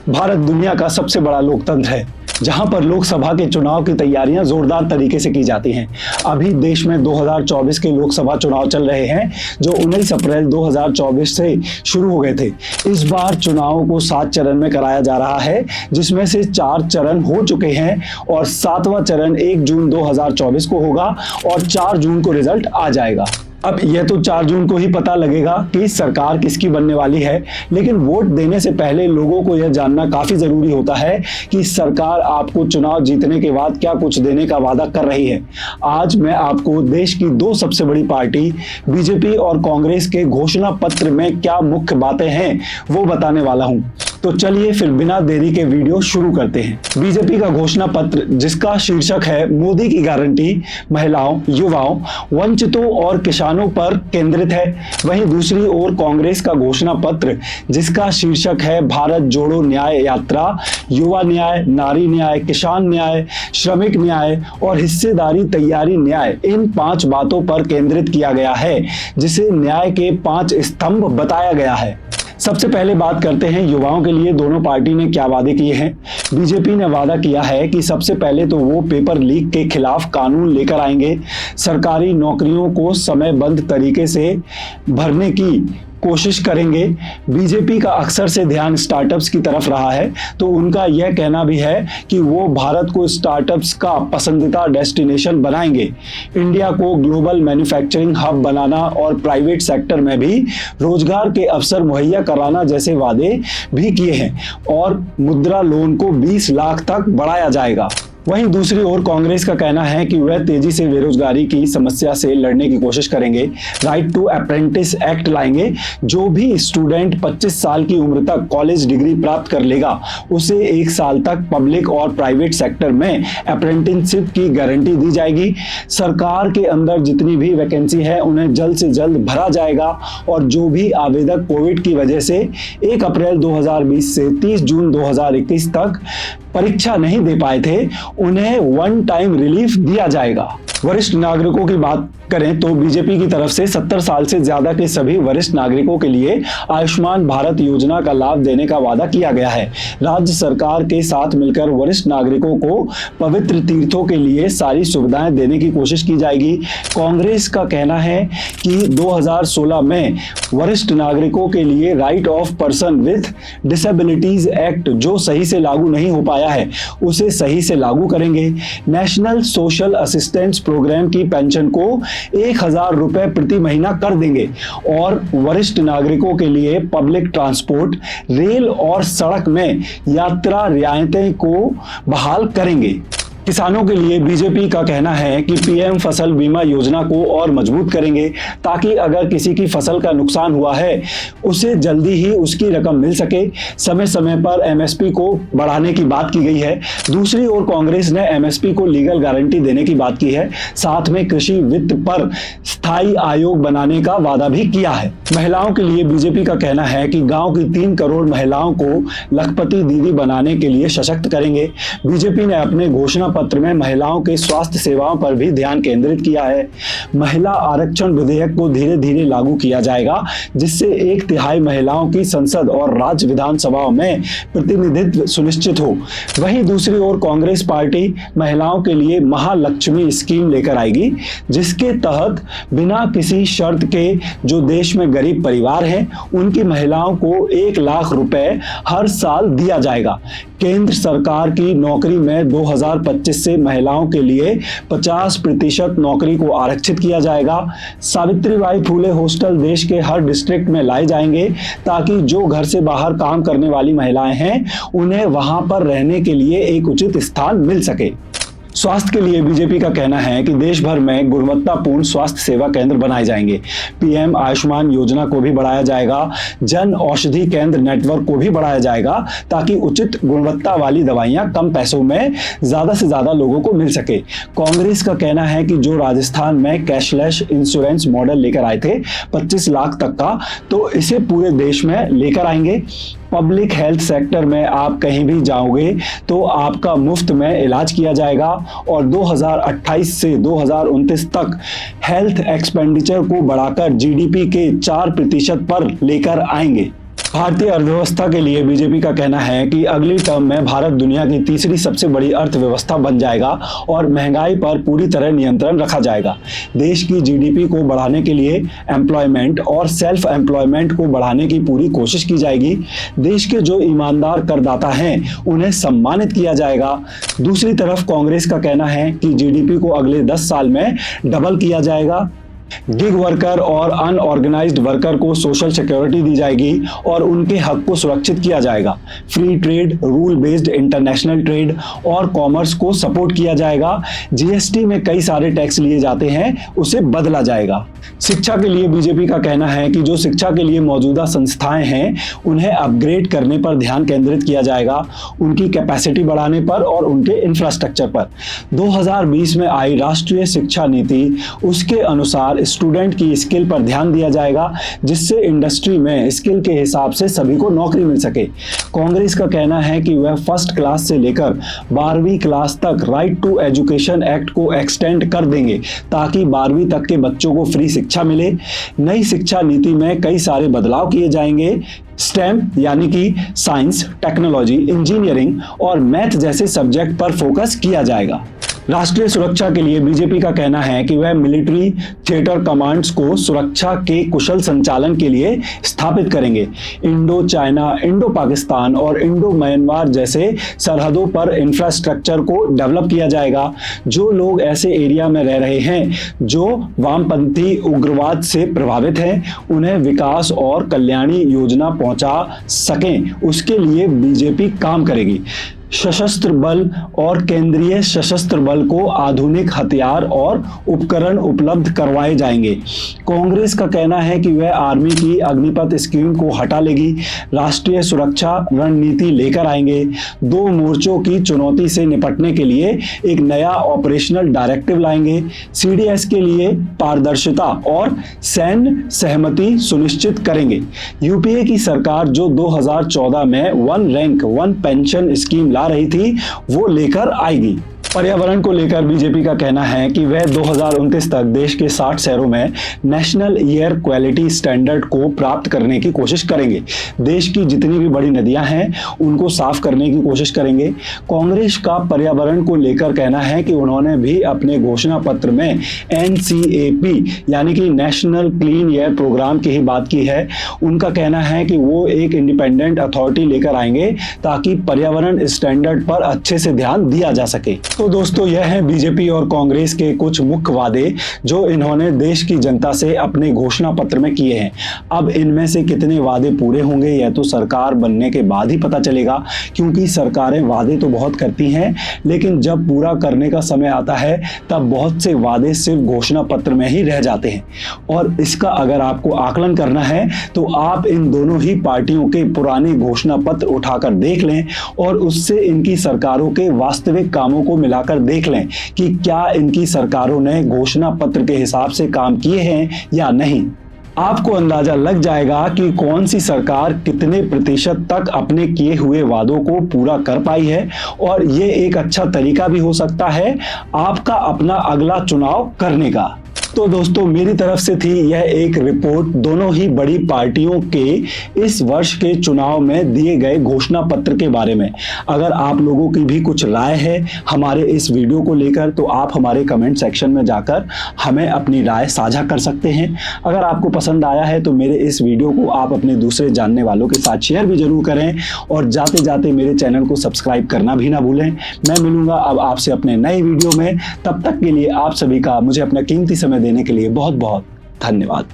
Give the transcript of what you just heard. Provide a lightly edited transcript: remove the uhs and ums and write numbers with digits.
भारत दुनिया का सबसे बड़ा लोकतंत्र है, जहां पर लोकसभा के चुनाव की तैयारियां जोरदार तरीके से की जाती हैं। अभी देश में 2024 के लोकसभा चुनाव चल रहे हैं, जो 19 अप्रैल 2024 से शुरू हो गए थे। इस बार चुनावों को 7 चरण में कराया जा रहा है, जिसमें से 4 चरण हो चुके हैं और 7वां चरण 1 जून 2024 को होगा और 4 जून को रिजल्ट आ जाएगा। अब यह तो 4 जून को ही पता लगेगा कि सरकार किसकी बनने वाली है, लेकिन वोट देने से पहले लोगों को यह जानना काफी जरूरी होता है कि सरकार आपको चुनाव जीतने के बाद क्या कुछ देने का वादा कर रही है। आज मैं आपको देश की 2 सबसे बड़ी पार्टी बीजेपी और कांग्रेस के घोषणा पत्र में क्या मुख्य बातें हैं वो बताने वाला हूं। तो चलिए फिर बिना देरी के वीडियो शुरू करते हैं। बीजेपी का घोषणा पत्र, जिसका शीर्षक है मोदी की गारंटी, महिलाओं, युवाओं, वंचितों और किसानों पर केंद्रित है। वहीं दूसरी ओर कांग्रेस का घोषणा पत्र, जिसका शीर्षक है भारत जोड़ो न्याय यात्रा, युवा न्याय, नारी न्याय, किसान न्याय, श्रमिक न्याय और हिस्सेदारी तैयारी न्याय, इन 5 बातों पर केंद्रित किया गया है, जिसे न्याय के 5 स्तंभ बताया गया है। सबसे पहले बात करते हैं युवाओं के लिए दोनों पार्टी ने क्या वादे किए हैं। बीजेपी ने वादा किया है कि सबसे पहले तो वो पेपर लीक के खिलाफ कानून लेकर आएंगे, सरकारी नौकरियों को समयबद्ध तरीके से भरने की कोशिश करेंगे। बीजेपी का अक्सर से ध्यान स्टार्टअप्स की तरफ रहा है, तो उनका यह कहना भी है कि वो भारत को स्टार्टअप्स का पसंदीदा डेस्टिनेशन बनाएंगे। इंडिया को ग्लोबल मैन्युफैक्चरिंग हब बनाना और प्राइवेट सेक्टर में भी रोजगार के अवसर मुहैया कराना जैसे वादे भी किए हैं और मुद्रा लोन को 20 लाख तक बढ़ाया जाएगा। वहीं दूसरी ओर कांग्रेस का कहना है कि वह तेजी से बेरोजगारी की समस्या से लड़ने की कोशिश करेंगे। राइट टू अप्रेंटिस एक्ट लाएंगे। जो भी स्टूडेंट 25 साल की उम्र तक कॉलेज डिग्री प्राप्त कर लेगा, उसे 1 साल तक पब्लिक और प्राइवेट सेक्टर में अप्रेंटिसशिप की गारंटी दी जाएगी। सरकार के अंदर जितनी भी वैकेंसी है उन्हें जल्द से जल्द भरा जाएगा और जो भी आवेदक कोविड की वजह से 1 अप्रैल 2020 से 30 जून 2021 तक परीक्षा नहीं दे पाए थे, उन्हें 1 टाइम रिलीफ दिया जाएगा। वरिष्ठ नागरिकों की बात करें तो बीजेपी की तरफ से 70 साल से ज्यादा के सभी वरिष्ठ नागरिकों के लिए आयुष्मान भारत योजना का लाभ देने का वादा किया गया है। राज्य सरकार के साथ मिलकर वरिष्ठ नागरिकों को पवित्र तीर्थों के लिए सारी सुविधाएं देने की कोशिश की जाएगी। कांग्रेस का कहना है कि 2016 में वरिष्ठ नागरिकों के लिए right of person with disabilities act जो सही से लागू नहीं हो पाया है, उसे सही से लागू करेंगे। नेशनल सोशल असिस्टेंस प्रोग्राम की पेंशन को 1000 रुपए प्रति महीना कर देंगे और वरिष्ठ नागरिकों के लिए पब्लिक ट्रांसपोर्ट, रेल और सड़क में यात्रा रियायतें को बहाल करेंगे। किसानों के लिए बीजेपी का कहना है कि पीएम फसल बीमा योजना को और मजबूत करेंगे, ताकि अगर किसी की फसल का नुकसान हुआ है उसे जल्दी ही उसकी रकम मिल सके। समय समय पर एमएसपी को बढ़ाने की बात की गई है। दूसरी ओर कांग्रेस ने एमएसपी को लीगल गारंटी देने की बात की है। साथ में कृषि वित्त पर स्थायी आयोग बनाने का वादा भी किया है। महिलाओं के लिए बीजेपी का कहना है कि गांव की 3 करोड़ महिलाओं को लखपति दीदी बनाने के लिए सशक्त करेंगे। बीजेपी ने अपने घोषणा पत्र में महिलाओं के स्वास्थ्य सेवाओं पर भी ध्यान केंद्रित किया है। महिला आरक्षण विधेयक को धीरे धीरे लागू किया जाएगा, जिससे 1/3 महिलाओं की संसद और राज्य विधानसभाओं में प्रतिनिधित्व सुनिश्चित हो। वहीं दूसरी ओर कांग्रेस पार्टी महिलाओं के लिए महालक्ष्मी स्कीम लेकर आएगी, जिसके तहत बिना किसी शर्त के जो देश में गरीब परिवार हैं उनकी महिलाओं को 1 लाख रुपए हर साल दिया जाएगा। केंद्र सरकार की नौकरी में 2025 से महिलाओं के लिए 50% नौकरी को आरक्षित किया जाएगा। सावित्रीबाई फुले हॉस्टल देश के हर डिस्ट्रिक्ट में लाए जाएंगे, ताकि जो घर से बाहर काम करने वाली महिलाएं हैं उन्हें वहां पर रहने के लिए एक उचित स्थान मिल सके। स्वास्थ्य के लिए बीजेपी का कहना है कि देश भर में गुणवत्तापूर्ण स्वास्थ्य सेवा केंद्र बनाए जाएंगे। पीएम आयुष्मान योजना को भी बढ़ाया जाएगा। जन औषधि केंद्र नेटवर्क को भी बढ़ाया जाएगा, ताकि उचित गुणवत्ता वाली दवाइयां कम पैसों में ज्यादा से ज्यादा लोगों को मिल सके। कांग्रेस का कहना है कि जो राजस्थान में कैशलेस इंश्योरेंस मॉडल लेकर आए थे 25 लाख तक का, तो इसे पूरे देश में लेकर आएंगे। पब्लिक हेल्थ सेक्टर में आप कहीं भी जाओगे तो आपका मुफ्त में इलाज किया जाएगा और 2028 से 2029 तक हेल्थ एक्सपेंडिचर को बढ़ाकर जीडीपी के 4% पर लेकर आएंगे। भारतीय अर्थव्यवस्था के लिए बीजेपी का कहना है कि अगली टर्म में भारत दुनिया की तीसरी सबसे बड़ी अर्थव्यवस्था बन जाएगा और महंगाई पर पूरी तरह नियंत्रण रखा जाएगा। देश की जीडीपी को बढ़ाने के लिए एम्प्लॉयमेंट और सेल्फ एम्प्लॉयमेंट को बढ़ाने की पूरी कोशिश की जाएगी। देश के जो ईमानदार करदाता हैं उन्हें सम्मानित किया जाएगा। दूसरी तरफ कांग्रेस का कहना है कि जीडीपी को अगले 10 साल में डबल किया जाएगा। गिग वर्कर और अनऑर्गेनाइज्ड वर्कर को सोशल सिक्योरिटी दी जाएगी और उनके हक को सुरक्षित किया जाएगा। Free trade, rule based international trade और कॉमर्स को सपोर्ट किया जाएगा। जीएसटी में कई सारे टैक्स लिए जाते हैं, उसे बदला जाएगा। शिक्षा के लिए बीजेपी का कहना है कि जो शिक्षा के लिए मौजूदा संस्थाएं हैं उन्हें अपग्रेड करने पर ध्यान केंद्रित किया जाएगा, उनकी कैपेसिटी बढ़ाने पर और उनके इंफ्रास्ट्रक्चर पर। 2020 में आई राष्ट्रीय शिक्षा नीति, उसके अनुसार स्टूडेंट की स्किल पर ध्यान दिया जाएगा, जिससे इंडस्ट्री में स्किल के हिसाब से सभी को नौकरी मिल सके। कांग्रेस का कहना है कि वह फर्स्ट क्लास से लेकर 12वीं क्लास तक राइट टू एजुकेशन एक्ट को एक्सटेंड कर देंगे ताकि 12वीं तक के बच्चों को फ्री शिक्षा मिले। नई शिक्षा नीति में कई सारे बदलाव किए जाएंगे। स्टेम यानी कि साइंस, टेक्नोलॉजी, इंजीनियरिंग और मैथ जैसे सब्जेक्ट पर फोकस किया जाएगा। राष्ट्रीय सुरक्षा के लिए बीजेपी का कहना है कि वह मिलिट्री थिएटर कमांड्स को सुरक्षा के कुशल संचालन के लिए स्थापित करेंगे। इंडो चाइना, इंडो पाकिस्तान और इंडो म्यांमार जैसे सरहदों पर इंफ्रास्ट्रक्चर को डेवलप किया जाएगा। जो लोग ऐसे एरिया में रह रहे हैं जो वामपंथी उग्रवाद से प्रभावित हैं, उन्हें विकास और कल्याणी योजना पहुंचा सकें, उसके लिए बीजेपी काम करेगी। सशस्त्र बल और केंद्रीय सशस्त्र बल को आधुनिक हथियार और उपकरण उपलब्ध करवाए जाएंगे। कांग्रेस का कहना है कि वह आर्मी की अग्निपथ स्कीम को हटा लेगी, राष्ट्रीय सुरक्षा रणनीति लेकर आएंगे, 2 मोर्चों की चुनौती से निपटने के लिए एक नया ऑपरेशनल डायरेक्टिव लाएंगे, सीडीएस के लिए पारदर्शिता और सैन्य सहमति सुनिश्चित करेंगे। यूपीए की सरकार जो 2014 में 1 रैंक 1 पेंशन स्कीम ला रही थी वो लेकर आएगी। पर्यावरण को लेकर बीजेपी का कहना है कि वह 2029 तक देश के 60 शहरों में नेशनल एयर क्वालिटी स्टैंडर्ड को प्राप्त करने की कोशिश करेंगे। देश की जितनी भी बड़ी नदियां हैं उनको साफ करने की कोशिश करेंगे। कांग्रेस का पर्यावरण को लेकर कहना है कि उन्होंने भी अपने घोषणा पत्र में NCAP यानी कि नेशनल क्लीन एयर प्रोग्राम की ही बात की है। उनका कहना है कि वो एक इंडिपेंडेंट अथॉरिटी लेकर आएंगे ताकि पर्यावरण स्टैंडर्ड पर अच्छे से ध्यान दिया जा सके। तो दोस्तों, यह है बीजेपी और कांग्रेस के कुछ मुख्य वादे जो इन्होंने देश की जनता से अपने घोषणा पत्र में किए हैं। अब इनमें से कितने वादे पूरे होंगे यह तो सरकार बनने के बाद ही पता चलेगा, क्योंकि सरकारें वादे तो बहुत करती हैं लेकिन जब पूरा करने का समय आता है तब बहुत से वादे सिर्फ घोषणा पत्र में ही रह जाते हैं। और इसका अगर आपको आकलन करना है तो आप इन दोनों ही पार्टियों के पुराने घोषणा पत्र उठाकर देख लें और उससे इनकी सरकारों के वास्तविक कामों को मिलाकर देख लें कि क्या इनकी सरकारों ने घोषणा पत्र के हिसाब से काम किए हैं या नहीं। आपको अंदाजा लग जाएगा कि कौन सी सरकार कितने प्रतिशत तक अपने किए हुए वादों को पूरा कर पाई है और ये एक अच्छा तरीका भी हो सकता है आपका अपना अगला चुनाव करने का। तो दोस्तों, मेरी तरफ से थी यह एक रिपोर्ट दोनों ही बड़ी पार्टियों के इस वर्ष के चुनाव में दिए गए घोषणा पत्र के बारे में। अगर आप लोगों की भी कुछ राय है हमारे इस वीडियो को लेकर तो आप हमारे कमेंट सेक्शन में जाकर हमें अपनी राय साझा कर सकते हैं। अगर आपको पसंद आया है तो मेरे इस वीडियो को आप अपने दूसरे जानने वालों के साथ शेयर भी जरूर करें और जाते जाते मेरे चैनल को सब्सक्राइब करना भी ना भूलें। मैं मिलूंगा अब आपसे अपने नए वीडियो में। तब तक के लिए आप सभी का मुझे अपना कीमती समय देने के लिए बहुत बहुत धन्यवाद।